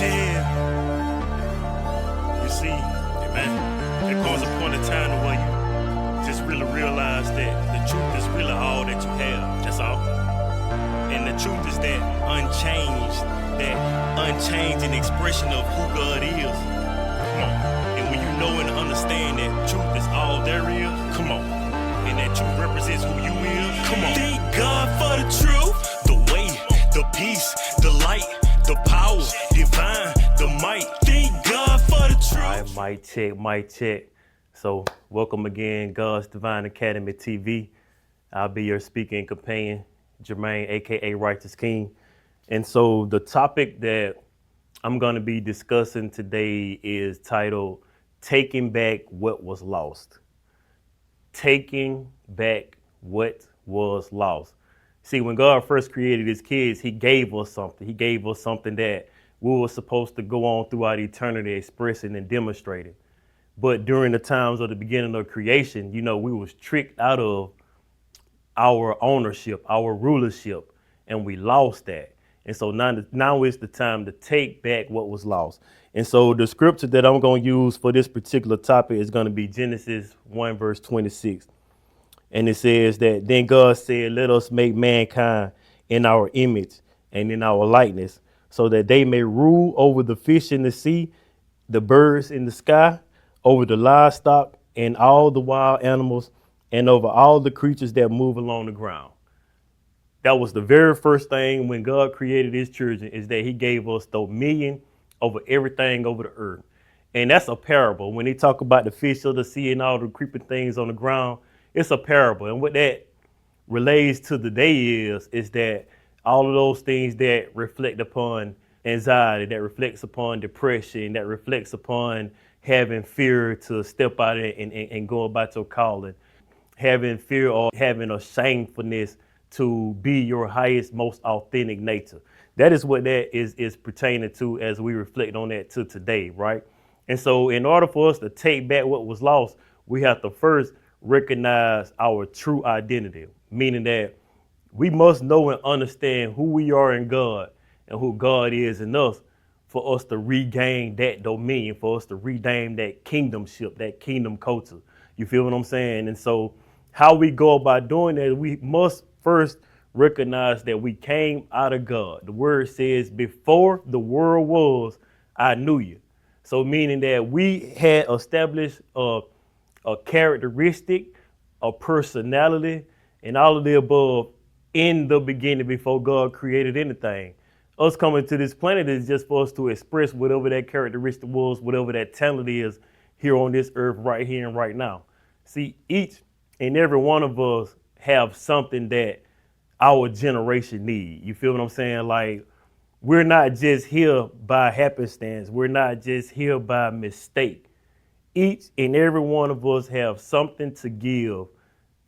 Yeah, you see, man, there comes a point in time where you just really realize that the truth is really all that you have. That's all. And the truth is that unchanging expression of who God is. Come on. And when you know and understand that truth is all there is, come on. And that truth represents who you is, come on. Thank God for the truth, the way, the peace, the light, the power, divine, the might. Thank God for the truth. All right, mic check. So welcome again, God's Divine Academy TV. I'll be your speaking companion, Jermaine, aka Righteous King. And so the topic that I'm going to be discussing today is titled Taking Back What Was Lost. Taking back what was lost. See, when God first created his kids, he gave us something. He gave us something that we were supposed to go on throughout eternity expressing and demonstrating. But during the times of the beginning of creation, we was tricked out of our ownership, our rulership, and we lost that. And so now is the time to take back what was lost. And so the scripture that I'm going to use for this particular topic is going to be Genesis 1 verse 26. And it says that then God said, let us make mankind in our image and in our likeness, so that they may rule over the fish in the sea, the birds in the sky, over the livestock and all the wild animals, and over all the creatures that move along the ground. That was the very first thing when God created his children, is that he gave us dominion over everything over the earth. And that's a parable. When they talk about the fish of the sea and all the creeping things on the ground, it's a parable. And what that relates to today is that all of those things that reflect upon anxiety, that reflects upon depression, that reflects upon having fear to step out and go about your calling, having fear or having a shamefulness to be your highest, most authentic nature. That is what that is pertaining to as we reflect on that to today, right? And so in order for us to take back what was lost, we have to first recognize our true identity, meaning that we must know and understand who we are in God and who God is in us for us to regain that dominion, for us to regain that kingdomship, that kingdom culture. You feel what I'm saying? And so how we go about doing that, we must first recognize that we came out of God. The word says, before the world was, I knew you. So meaning that we had established a characteristic, a personality, and all of the above in the beginning before God created anything. Us coming to this planet is just for us to express whatever that characteristic was, whatever that talent is here on this earth right here and right now. See, each and every one of us have something that our generation need. You feel what I'm saying? Like, we're not just here by happenstance. We're not just here by mistake. Each and every one of us have something to give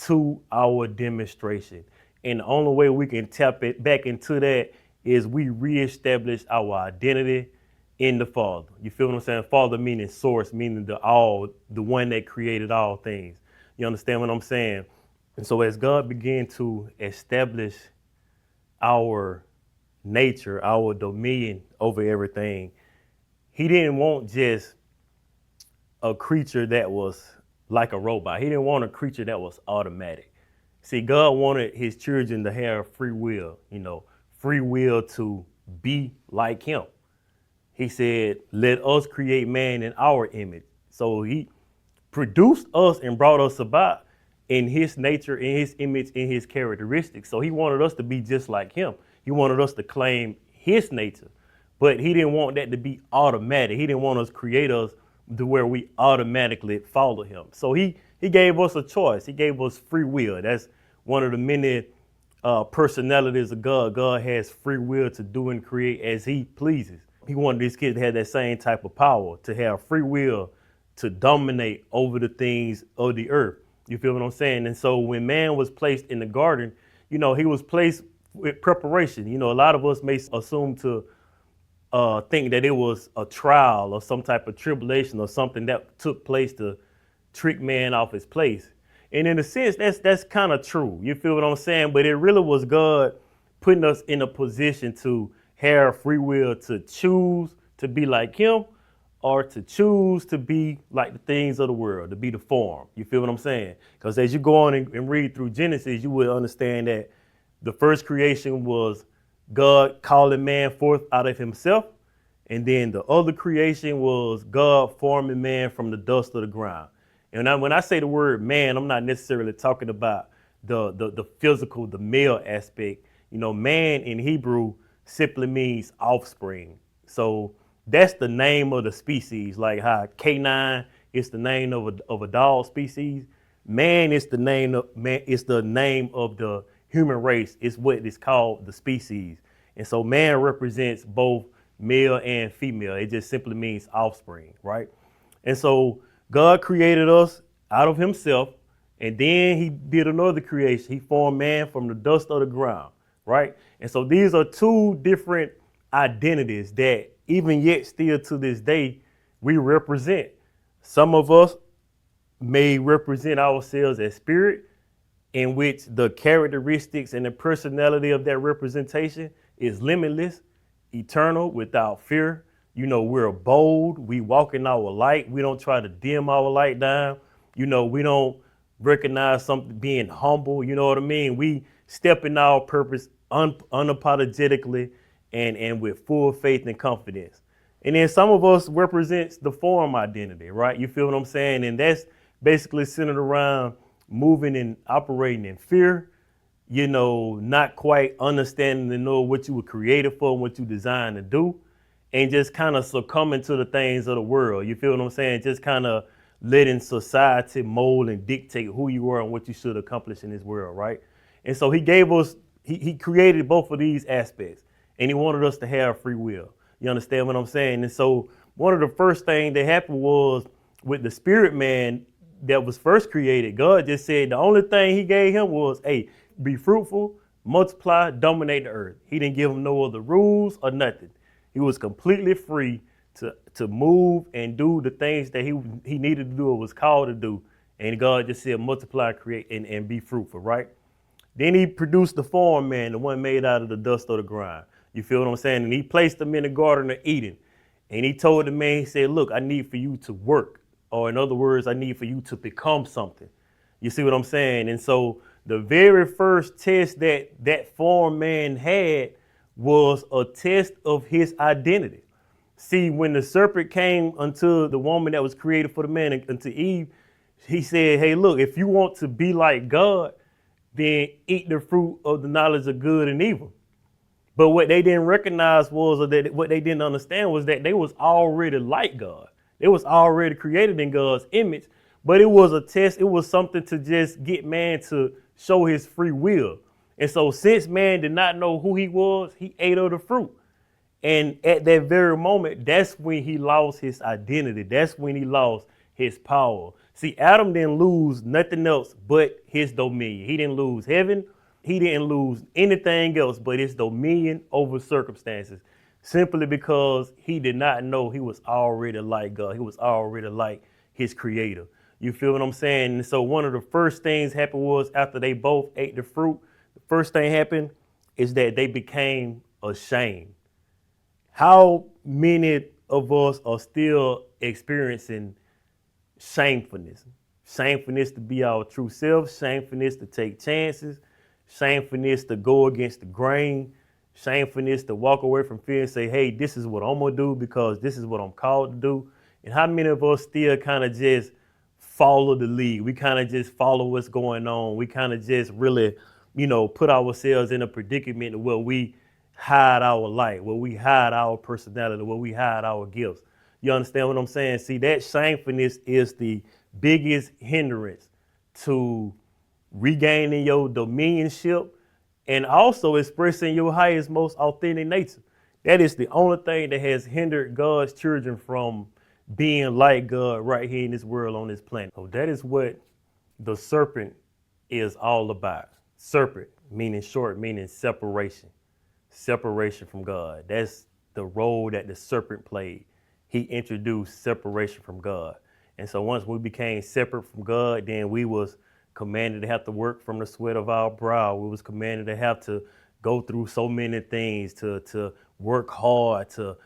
to our demonstration. And the only way we can tap it back into that is we reestablish our identity in the Father. You feel what I'm saying? Father meaning source, meaning the one that created all things. You understand what I'm saying? And so as God began to establish our nature, our dominion over everything, he didn't want just a creature that was like a robot. He didn't want a creature that was automatic. See, God wanted his children to have free will, free will to be like him. He said, let us create man in our image. So he produced us and brought us about in his nature, in his image, in his characteristics. So he wanted us to be just like him. He wanted us to claim his nature, but he didn't want that to be automatic. He didn't want us create us to where we automatically follow him. So he gave us a choice. He gave us free will. That's one of the many personalities of God. God has free will to do and create as he pleases. He wanted these kids to have that same type of power, to have free will to dominate over the things of the earth. You feel what I'm saying? And so when man was placed in the garden, he was placed with preparation. A lot of us may assume to think that it was a trial or some type of tribulation or something that took place to trick man off his place. And in a sense, that's kind of true. You feel what I'm saying? But it really was God putting us in a position to have free will to choose to be like him or to choose to be like the things of the world, to be the form. You feel what I'm saying? Because as you go on and read through Genesis, you will understand that the first creation was God calling man forth out of himself. And then the other creation was God forming man from the dust of the ground. And when I say the word man, I'm not necessarily talking about the physical, the male aspect. You know, man in Hebrew simply means offspring. So that's the name of the species, like how K9 is the name of a dog species. Man is the name of man is the name of the human race. It's what is called the species. And so man represents both male and female. It just simply means offspring, right? And so God created us out of himself, and then he did another creation. He formed man from the dust of the ground, right? And so these are two different identities that even yet still to this day we represent. Some of us may represent ourselves as spirit, in which the characteristics and the personality of that representation is limitless, eternal, without fear. You know, we're bold. We walk in our light. We don't try to dim our light down. You know, we don't recognize something being humble. You know what I mean? We step in our purpose unapologetically and with full faith and confidence. And then some of us represents the form identity, right? You feel what I'm saying? And that's basically centered around moving and operating in fear, you know, not quite understanding and know what you were created for and what you designed to do, and just kind of succumbing to the things of the world. You feel what I'm saying? Just kind of letting society mold and dictate who you are and what you should accomplish in this world, right? And so he gave us, he created both of these aspects, and he wanted us to have free will. You understand what I'm saying? And so one of the first things that happened was with the spirit man that was first created, God just said the only thing he gave him was, hey, be fruitful, multiply, dominate the earth. He didn't give him no other rules or nothing. He was completely free to move and do the things that he needed to do or was called to do. And God just said multiply, create, and be fruitful, right? Then he produced the form man, the one made out of the dust of the ground. You feel what I'm saying? And he placed them in the Garden of Eden. And he told the man, he said, look, I need for you to work. Or in other words, I need for you to become something. You see what I'm saying? And so the very first test that form man had was a test of his identity. See, when the serpent came unto the woman that was created for the man, unto Eve, he said, hey, look, if you want to be like God, then eat the fruit of the knowledge of good and evil. But what they didn't recognize was, or that what they didn't understand was that they was already like God. They was already created in God's image, but it was a test. It was something to just get man to show his free will. And so since man did not know who he was, he ate of the fruit. And at that very moment, that's when he lost his identity. That's when he lost his power. See, Adam didn't lose nothing else but his dominion. He didn't lose heaven. He didn't lose anything else but his dominion over circumstances, simply because he did not know he was already like God. He was already like his creator. You feel what I'm saying? And so one of the first things happened was after they both ate the fruit, the first thing happened is that they became ashamed. How many of us are still experiencing shamefulness? Shamefulness to be our true self, shamefulness to take chances, shamefulness to go against the grain, shamefulness to walk away from fear and say, hey, this is what I'm going to do because this is what I'm called to do. And how many of us still kind of just follow the lead? We kind of just follow what's going on. We kind of just really, you know, put ourselves in a predicament where we hide our light, where we hide our personality, where we hide our gifts. You understand what I'm saying? See, that shamefulness is the biggest hindrance to regaining your dominionship and also expressing your highest, most authentic nature. That is the only thing that has hindered God's children from being like God right here in this world, on this planet. So that is what the serpent is all about. Serpent, meaning short, meaning separation. Separation from God. That's the role that the serpent played. He introduced separation from God. And so once we became separate from God, then we was commanded to have to work from the sweat of our brow. We was commanded to have to go through so many things, to work hard, to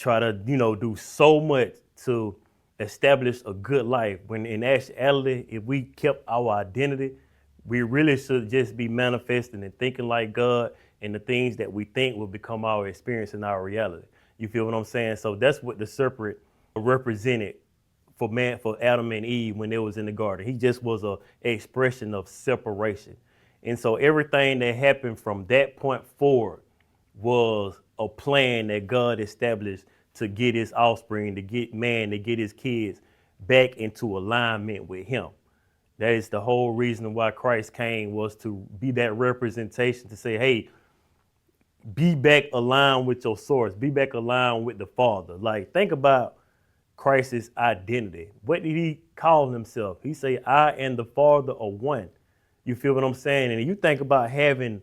try to, do so much to establish a good life. When in actuality, if we kept our identity, we really should just be manifesting and thinking like God, and the things that we think will become our experience and our reality. You feel what I'm saying? So that's what the serpent represented for Adam and Eve when they was in the garden. He just was a expression of separation. And so everything that happened from that point forward was a plan that God established to get his offspring, to get man, to get his kids back into alignment with him. That is the whole reason why Christ came, was to be that representation, to say, hey, be back aligned with your source, be back aligned with the Father. Like, think about Christ's identity. What did he call himself? He say, I and the Father are one. You feel what I'm saying? And you think about having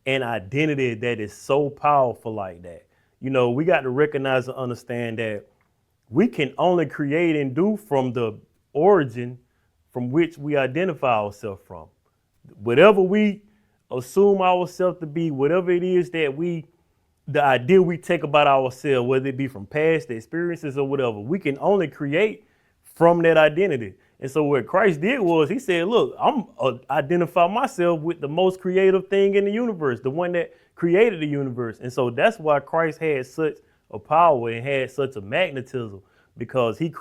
an identity that is so powerful like that. We got to recognize and understand that we can only create and do from the origin from which we identify ourselves from. Whatever we assume ourselves to be, whatever it is that the idea we take about ourselves, whether it be from past experiences or whatever, we can only create from that identity. And so what Christ did was he said, look, I'm identify myself with the most creative thing in the universe, the one that created the universe. And so that's why Christ had such a power and had such a magnetism, because he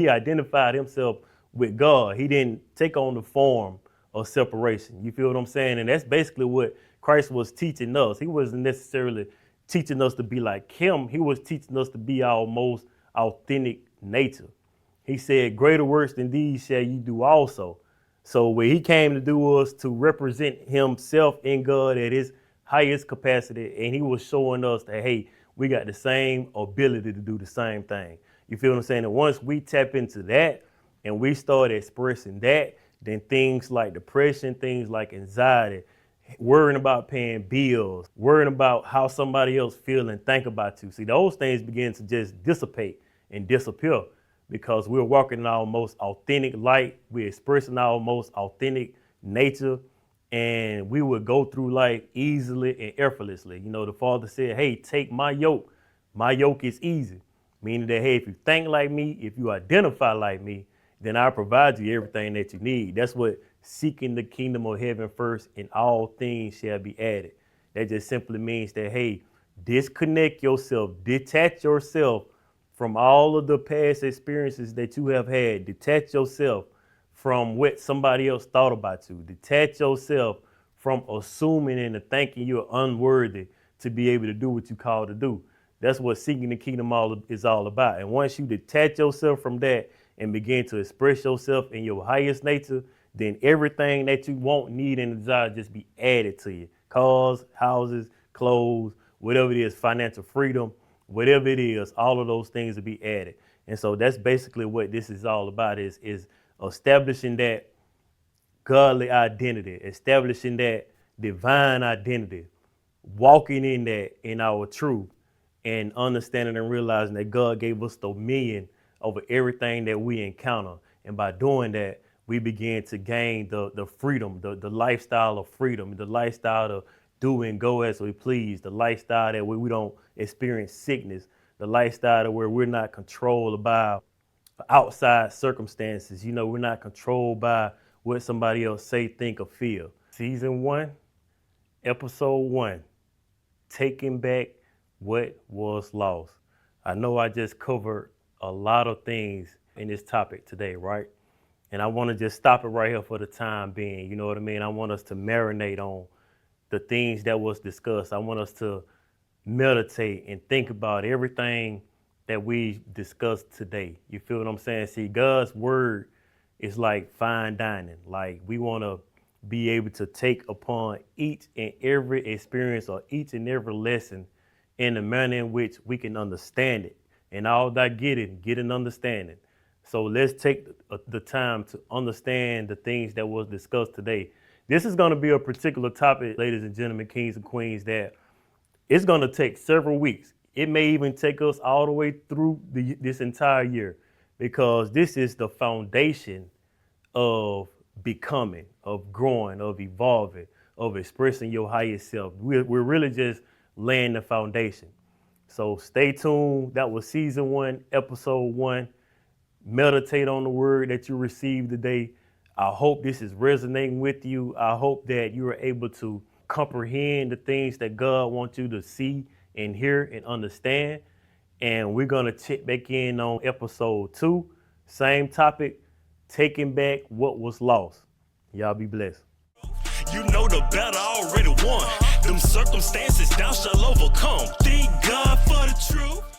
identified himself with God. He didn't take on the form of separation. You feel what I'm saying? And that's basically what Christ was teaching us. He wasn't necessarily teaching us to be like him. He was teaching us to be our most authentic nature. He said, greater works than these shall you do also. So what he came to do was to represent himself in God at his highest capacity. And he was showing us that, hey, we got the same ability to do the same thing. You feel what I'm saying? And once we tap into that and we start expressing that, then things like depression, things like anxiety, worrying about paying bills, worrying about how somebody else feel and think about you. See, those things begin to just dissipate and disappear, because we're walking in our most authentic light. We're expressing our most authentic nature, and we would go through life easily and effortlessly. The Father said, hey, take my yoke. My yoke is easy. Meaning that, hey, if you think like me, if you identify like me, then I'll provide you everything that you need. That's what seeking the kingdom of heaven first, and all things shall be added. That just simply means that, hey, disconnect yourself, detach yourself from all of the past experiences that you have had. Detach yourself from what somebody else thought about you. Detach yourself from assuming and thinking you're unworthy to be able to do what you call to do. That's what seeking the kingdom is all about. And once you detach yourself from that and begin to express yourself in your highest nature, then everything that you want, need, and desire just be added to you. Cars, houses, clothes, whatever it is, financial freedom, whatever it is, all of those things will be added. And so that's basically what this is all about, is establishing that godly identity, establishing that divine identity, walking in that, in our truth, and understanding and realizing that God gave us dominion over everything that we encounter. And by doing that, we begin to gain the freedom, the lifestyle of freedom, the lifestyle to do and go as we please, the lifestyle that we don't experience sickness, the lifestyle to where we're not controlled by outside circumstances. We're not controlled by what somebody else say, think, or feel. Season 1, Episode 1, Taking Back What Was Lost. I know I just covered a lot of things in this topic today, right? And I want to just stop it right here for the time being. You know what I mean? I want us to marinate on the things that was discussed. I want us to meditate and think about everything that we discussed today. You feel what I'm saying? See, God's word is like fine dining. Like, we want to be able to take upon each and every experience or each and every lesson in the manner in which we can understand it. And all that get an understanding. So let's take the time to understand the things that was discussed today. This is going to be a particular topic, ladies and gentlemen, kings and queens, that it's going to take several weeks. It may even take us all the way through this entire year, because this is the foundation of becoming, of growing, of evolving, of expressing your highest self. We're really just laying the foundation. So stay tuned. That was season 1, episode 1. Meditate on the word that you received today. I hope this is resonating with you. I hope that you are able to comprehend the things that God wants you to see and hear and understand. And we're going to check back in on episode 2. Same topic, taking back what was lost. Y'all be blessed. You know the battle already won. Them circumstances thou shall overcome. Thank God for the truth.